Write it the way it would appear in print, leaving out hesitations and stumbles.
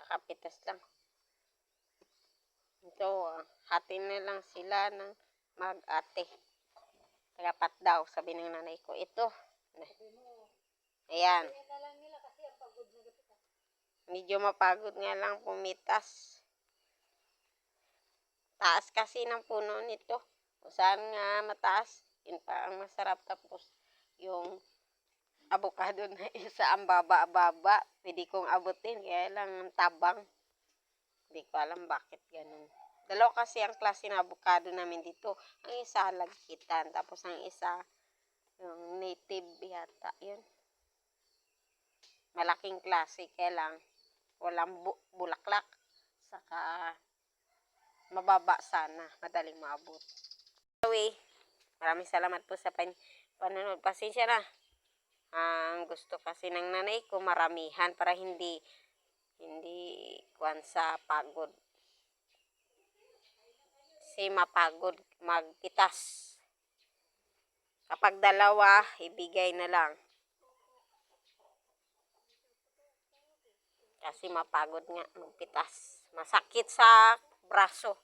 kakapitas lang. Ito, hati na lang sila ng mag-ate. Dapat daw, sabi ng nanay ko. Ito. Ayan. Medyo mapagod nga lang pumitas. Taas kasi ng puno nito. Kung saan nga mataas, yun pa ang masarap. Tapos, yung avocado na isa ang baba-baba. Pwede kong abutin, kaya lang tabang. Hindi ko alam bakit ganun. Dalawa kasi ang klase ng avocado namin dito. Ang isa lagkitan, tapos ang isa yung native yata. Yun. Malaking klase, kaya lang walang bulaklak. Saka mababa sana, madaling maabot. Anyway, maraming salamat po sa panonood. Pasensya na. Ang gusto kasi ng nanay ko maramihan para hindi kuwan sa pagod. Kasi mapagod magpitas. Kapag dalawa, ibigay na lang. Kasi mapagod nga magpitas. Masakit sa braso.